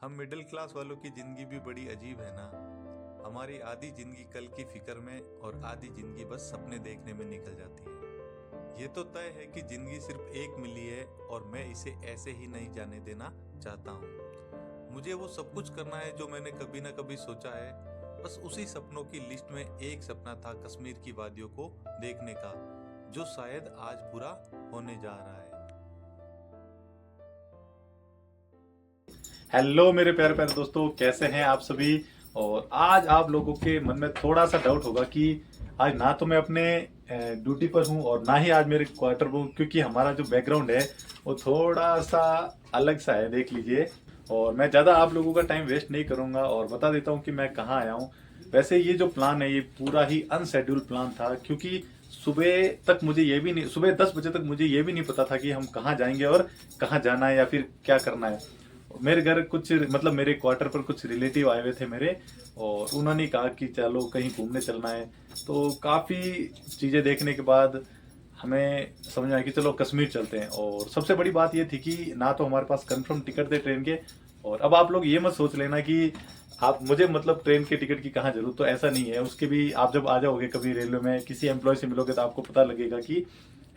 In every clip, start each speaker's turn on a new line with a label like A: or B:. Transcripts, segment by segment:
A: हम middle class वालों की जिंदगी भी बड़ी अजीब है ना। हमारी आधी जिंदगी कल की फिक्र में और आधी जिंदगी बस सपने देखने में निकल जाती है। ये तो तय है कि जिंदगी सिर्फ एक मिली है और मैं इसे ऐसे ही नहीं जाने देना चाहता हूँ। मुझे वो सब कुछ करना है जो मैंने कभी ना कभी सोचा है। बस उसी सपनों की लिस्ट में एक सपना था कश्मीर की वादियों को देखने का, जो शायद आज पूरा होने जा रहा है।
B: हेलो मेरे प्यारे प्यारे दोस्तों, कैसे हैं आप सभी। और आज आप लोगों के मन में थोड़ा सा डाउट होगा कि आज ना तो मैं अपने ड्यूटी पर हूं और ना ही आज मेरे क्वार्टर पर हूं, क्योंकि हमारा जो बैकग्राउंड है वो थोड़ा सा अलग सा है, देख लीजिए। और मैं ज़्यादा आप लोगों का टाइम वेस्ट नहीं करूंगा और बता देता हूं कि मैं कहाँ आया हूं। वैसे ये जो प्लान है ये पूरा ही अनशेड्यूल प्लान था, क्योंकि सुबह तक मुझे ये भी नहीं, सुबह 10 बजे तक मुझे ये भी नहीं पता था कि हम कहाँ जाएंगे और कहाँ जाना है या फिर क्या करना है। मेरे घर कुछ मतलब मेरे क्वार्टर पर कुछ रिलेटिव आए हुए थे मेरे, और उन्होंने कहा कि चलो कहीं घूमने चलना है। तो काफ़ी चीज़ें देखने के बाद हमें समझ आया कि चलो कश्मीर चलते हैं। और सबसे बड़ी बात ये थी कि ना तो हमारे पास कंफर्म टिकट थे ट्रेन के। और अब आप लोग ये मत सोच लेना कि आप मुझे मतलब ट्रेन के टिकट की कहाँ जरूरत, तो ऐसा नहीं है। उसके भी आप जब आ जाओगे कभी रेलवे में किसी एम्प्लॉय से मिलोगे तो आपको पता लगेगा कि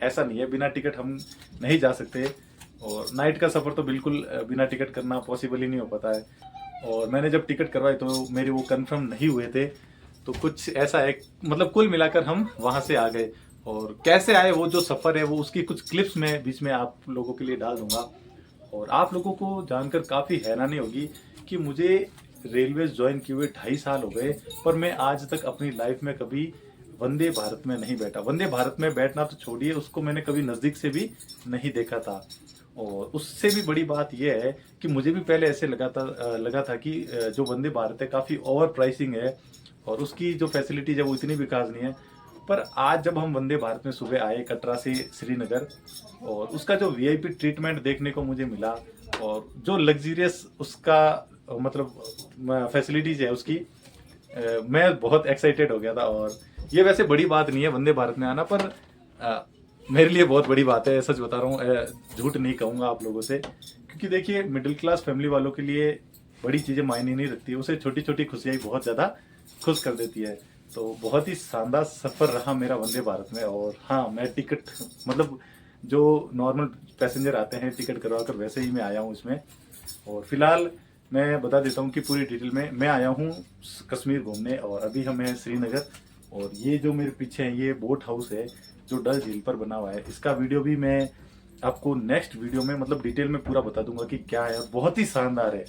B: ऐसा नहीं है, बिना टिकट हम नहीं जा सकते। और नाइट का सफ़र तो बिल्कुल बिना टिकट करना पॉसिबल ही नहीं हो पाता है। और मैंने जब टिकट करवाए तो मेरे वो कंफर्म नहीं हुए थे। तो कुछ ऐसा है, मतलब कुल मिलाकर हम वहाँ से आ गए। और कैसे आए वो जो सफ़र है वो उसकी कुछ क्लिप्स मैं बीच में आप लोगों के लिए डाल दूंगा। और आप लोगों को जानकर काफ़ी हैरानी होगी कि मुझे रेलवे ज्वाइन किए हुए 2.5 साल हो गए, पर मैं आज तक अपनी लाइफ में कभी वंदे भारत में नहीं बैठा। वंदे भारत में बैठना तो छोड़िए, उसको मैंने कभी नज़दीक से भी नहीं देखा था। और उससे भी बड़ी बात यह है कि मुझे भी पहले ऐसे लगा था कि जो वंदे भारत है काफ़ी ओवर प्राइसिंग है और उसकी जो फैसिलिटीज है वो इतनी भी खास नहीं है। पर आज जब हम वंदे भारत में सुबह आए कटरा से श्रीनगर, और उसका जो वीआईपी ट्रीटमेंट देखने को मुझे मिला और जो लग्जीरियस उसका मतलब फैसिलिटीज है उसकी, मैं बहुत एक्साइटेड हो गया था। और ये वैसे बड़ी बात नहीं है वंदे भारत में आना, पर मेरे लिए बहुत बड़ी बात है, सच बता रहा हूँ, झूठ नहीं कहूँगा आप लोगों से। क्योंकि देखिए मिडिल क्लास फैमिली वालों के लिए बड़ी चीज़ें मायने नहीं रखती, उसे छोटी छोटी खुशियाँ ही बहुत ज़्यादा खुश कर देती है। तो बहुत ही शानदार सफ़र रहा मेरा वंदे भारत में। और हाँ, मैं टिकट मतलब जो नॉर्मल पैसेंजर आते हैं टिकट करवा कर, वैसे ही मैं आया हूँ इसमें। और फिलहाल मैं बता देता हूँ कि पूरी डिटेल में मैं आया हूँ कश्मीर घूमने, और अभी हम हैं श्रीनगर। और ये जो मेरे पीछे है ये बोट हाउस है जो डल झील पर बना हुआ है। इसका वीडियो भी मैं आपको नेक्स्ट वीडियो में मतलब डिटेल में पूरा बता दूंगा कि क्या है, और बहुत ही शानदार है।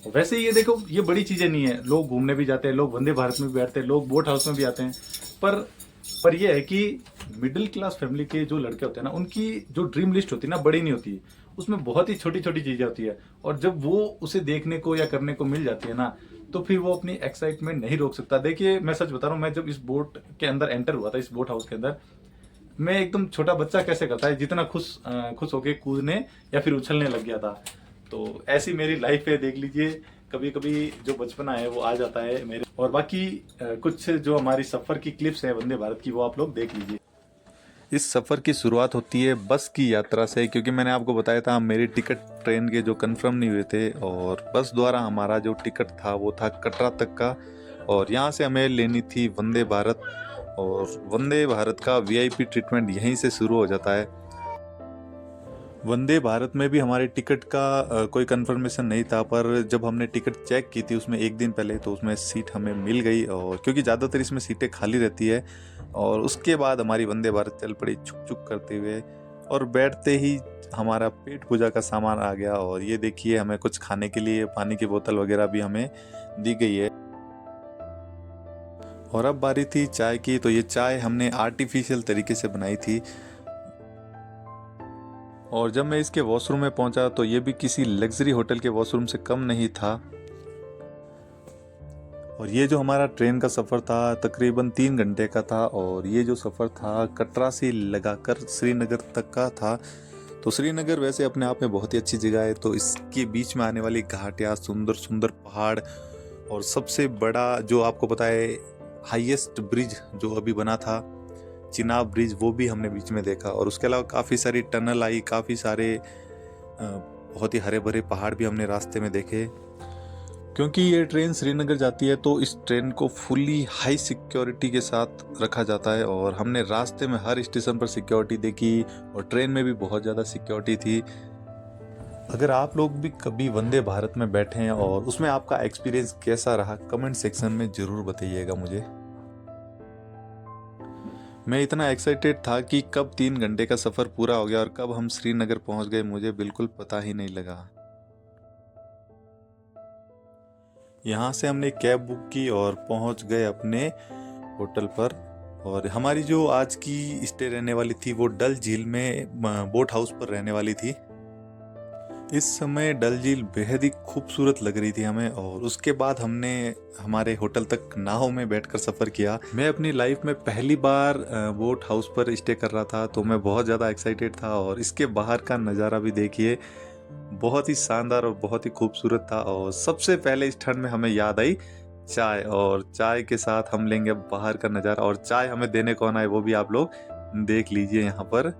B: वैसे ये देखो, ये बड़ी चीज़ें नहीं है, लोग घूमने भी जाते हैं, लोग वंदे भारत में भी बैठते हैं, लोग बोट हाउस में भी आते हैं। पर पर यह है कि मिडिल क्लास फैमिली के जो लड़के होते हैं ना, उनकी जो ड्रीम लिस्ट होती है ना, बड़ी नहीं होती, उसमें बहुत ही छोटी छोटी चीज़ें होती है। और जब वो उसे देखने को या करने को मिल जाती है ना, तो फिर वो अपनी एक्साइटमेंट नहीं रोक सकता। देखिए मैं सच बता रहा हूँ, मैं जब इस बोट के अंदर एंटर हुआ था, इस बोट हाउस के अंदर, मैं एकदम छोटा बच्चा कैसे करता है जितना खुश होके कूदने या फिर उछलने लग गया था। तो ऐसी मेरी लाइफ है, देख लीजिए। कभी कभी जो बचपना है वो आ जाता है मेरे। और बाकी कुछ जो हमारी सफ़र की क्लिप्स है वंदे भारत की, वो आप लोग देख लीजिए।
A: इस सफ़र की शुरुआत होती है बस की यात्रा से, क्योंकि मैंने आपको बताया था मेरी टिकट ट्रेन के जो कंफर्म नहीं हुए थे, और बस द्वारा हमारा जो टिकट था वो था कटरा तक का। और यहाँ से हमें लेनी थी वंदे भारत, और वंदे भारत का वीआईपी ट्रीटमेंट यहीं से शुरू हो जाता है। वंदे भारत में भी हमारे टिकट का कोई कंफर्मेशन नहीं था, पर जब हमने टिकट चेक की थी उसमें एक दिन पहले, तो उसमें सीट हमें मिल गई। और क्योंकि ज़्यादातर इसमें सीटें खाली रहती है, और उसके बाद हमारी वंदे भारत चल पड़ी छुक छुक करते हुए। और बैठते ही हमारा पेट पूजा का सामान आ गया, और ये देखिए हमें कुछ खाने के लिए पानी की बोतल वगैरह भी हमें दी गई है। और अब बारी थी चाय की, तो ये चाय हमने आर्टिफिशियल तरीके से बनाई थी। और जब मैं इसके वॉशरूम में पहुंचा तो ये भी किसी लग्जरी होटल के वॉशरूम से कम नहीं था। और ये जो हमारा ट्रेन का सफ़र था तकरीबन 3 घंटे का था, और ये जो सफ़र था कटरा से लगाकर श्रीनगर तक का था। तो श्रीनगर वैसे अपने आप में बहुत ही अच्छी जगह है, तो इसके बीच में आने वाली घाटियाँ, सुंदर सुंदर पहाड़, और सबसे बड़ा जो आपको पता है हाईएस्ट ब्रिज जो अभी बना था, चिनाब ब्रिज, वो भी हमने बीच में देखा। और उसके अलावा काफ़ी सारी टनल आई, काफ़ी सारे बहुत ही हरे भरे पहाड़ भी हमने रास्ते में देखे। क्योंकि ये ट्रेन श्रीनगर जाती है तो इस ट्रेन को फुली हाई सिक्योरिटी के साथ रखा जाता है और हमने रास्ते में हर स्टेशन पर सिक्योरिटी देखी और ट्रेन में भी बहुत ज़्यादा सिक्योरिटी थी। अगर आप लोग भी कभी वंदे भारत में बैठे हैं और उसमें आपका एक्सपीरियंस कैसा रहा, कमेंट सेक्शन में ज़रूर बताइएगा मुझे। मैं इतना एक्साइटेड था कि कब 3 घंटे का सफ़र पूरा हो गया और कब हम श्रीनगर पहुंच गए मुझे बिल्कुल पता ही नहीं लगा। यहाँ से हमने कैब बुक की और पहुंच गए अपने होटल पर। और हमारी जो आज की स्टे रहने वाली थी वो डल झील में बोट हाउस पर रहने वाली थी। इस समय डल झील बेहद ही खूबसूरत लग रही थी हमें और उसके बाद हमने हमारे होटल तक नाव में बैठकर सफ़र किया। मैं अपनी लाइफ में पहली बार बोट हाउस पर स्टे कर रहा था तो मैं बहुत ज़्यादा एक्साइटेड था और इसके बाहर का नज़ारा भी देखिए, बहुत ही शानदार और बहुत ही खूबसूरत था। और सबसे पहले इस ठंड में हमें याद आई चाय, और चाय के साथ हम लेंगे बाहर का नज़ारा। और चाय हमें देने कौन आए वो भी आप लोग देख लीजिए यहाँ पर।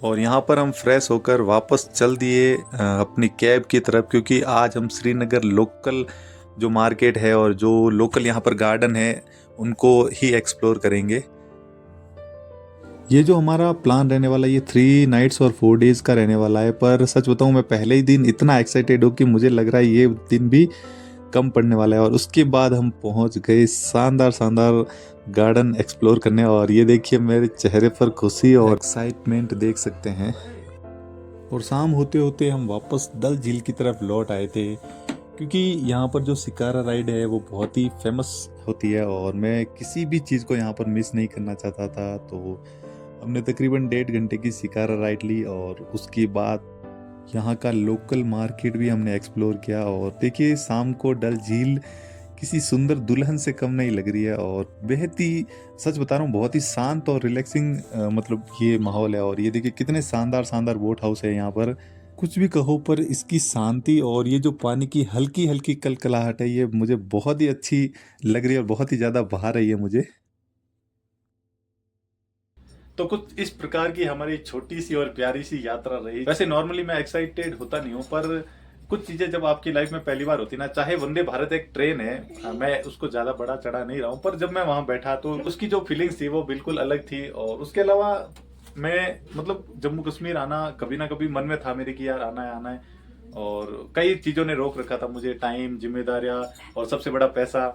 A: और यहाँ पर हम फ्रेश होकर वापस चल दिए अपनी कैब की तरफ, क्योंकि आज हम श्रीनगर लोकल जो मार्केट है और जो लोकल यहाँ पर गार्डन है उनको ही एक्सप्लोर करेंगे। ये जो हमारा प्लान रहने वाला है ये 3 नाइट्स और 4 डेज का रहने वाला है। पर सच बताऊँ मैं पहले ही दिन इतना एक्साइटेड हूँ कि मुझे लग रहा है ये दिन भी कम पड़ने वाला है। और उसके बाद हम पहुँच गए शानदार शानदार गार्डन एक्सप्लोर करने। और ये देखिए मेरे चेहरे पर खुशी और एक्साइटमेंट देख सकते हैं। और शाम होते होते हम वापस डल झील की तरफ लौट आए थे, क्योंकि यहाँ पर जो शिकारा राइड है वो बहुत ही फेमस होती है और मैं किसी भी चीज़ को यहाँ पर मिस नहीं करना चाहता था। तो हमने तकरीबन 1.5 घंटे की शिकारा राइड ली और उसके बाद यहाँ का लोकल मार्केट भी हमने एक्सप्लोर किया। और देखिए शाम को डल झील किसी सुंदर दुल्हन से कम नहीं लग रही है और बेहद ही, सच बता रहा हूँ, बहुत ही शांत और रिलैक्सिंग मतलब ये माहौल है। और ये देखिए कितने शानदार शानदार बोट हाउस है यहाँ पर, कुछ भी कहो पर इसकी शांति और ये जो पानी की हल्की हल्की कलकलाहट है ये मुझे बहुत ही अच्छी लग रही है और बहुत ही ज़्यादा भा रही है मुझे।
B: तो कुछ इस प्रकार की हमारी छोटी सी और प्यारी सी यात्रा रही। वैसे नॉर्मली मैं एक्साइटेड होता नहीं हूँ, पर कुछ चीजें जब आपकी लाइफ में पहली बार होती ना, चाहे वंदे भारत एक ट्रेन है, मैं उसको ज्यादा बड़ा चढ़ा नहीं रहा हूँ, पर जब मैं वहां बैठा तो उसकी जो फीलिंग्स थी वो बिल्कुल अलग थी। और उसके अलावा मैं मतलब जम्मू कश्मीर आना कभी ना कभी मन में था मेरे कि यार आना है आना है। और कई चीजों ने रोक रखा था मुझे, टाइम, जिम्मेदारियां और सबसे बड़ा पैसा।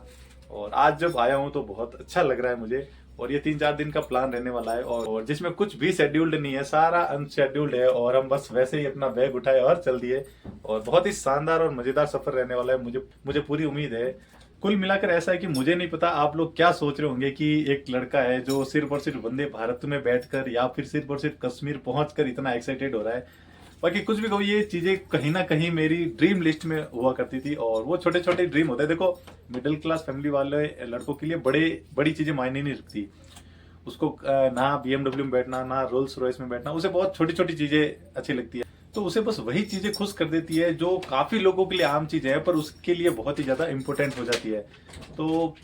B: और आज जब आया हूँ तो बहुत अच्छा लग रहा है मुझे। और ये 3-4 दिन का प्लान रहने वाला है और जिसमें कुछ भी शेड्यूल्ड नहीं है, सारा अनशेड्यूल्ड है। और हम बस वैसे ही अपना बैग उठाए और चल दिए। और बहुत ही शानदार और मजेदार सफर रहने वाला है, मुझे पूरी उम्मीद है। कुल मिलाकर ऐसा है कि मुझे नहीं पता आप लोग क्या सोच रहे होंगे कि एक लड़का है जो सिर्फ और सिर्फ वंदे भारत में बैठकर या फिर सिर्फ और सिर्फ कश्मीर पहुंचकर इतना एक्साइटेड हो रहा है। बाकी कुछ भी कहो, ये चीजें कहीं ना कहीं मेरी ड्रीम लिस्ट में हुआ करती थी। और वो छोटे छोटे ड्रीम होते हैं। देखो मिडिल क्लास फैमिली वाले लड़कों के लिए बड़ी चीजें मायने नहीं रखती। उसको ना BMW में बैठना, ना रोल्स रॉयस में बैठना, उसे बहुत छोटी छोटी चीजें अच्छी लगती है। तो उसे बस वही चीजें खुश कर देती है जो काफी लोगों के लिए आम चीजें हैं पर उसके लिए बहुत ही ज्यादा इंपॉर्टेंट हो जाती है। तो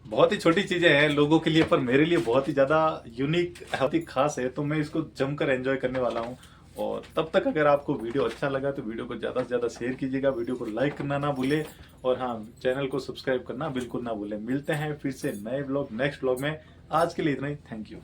B: बहुत ही छोटी चीजें हैं लोगों के लिए, पर मेरे लिए बहुत ही ज्यादा यूनिक, बहुत ही खास है। तो मैं इसको जमकर एंजॉय करने वाला हूँ। और तब तक अगर आपको वीडियो अच्छा लगा तो वीडियो को ज़्यादा से ज़्यादा शेयर कीजिएगा, वीडियो को लाइक करना ना भूले और हाँ, चैनल को सब्सक्राइब करना बिल्कुल ना भूले। मिलते हैं फिर से नए ब्लॉग, नेक्स्ट ब्लॉग में। आज के लिए इतना ही, थैंक यू।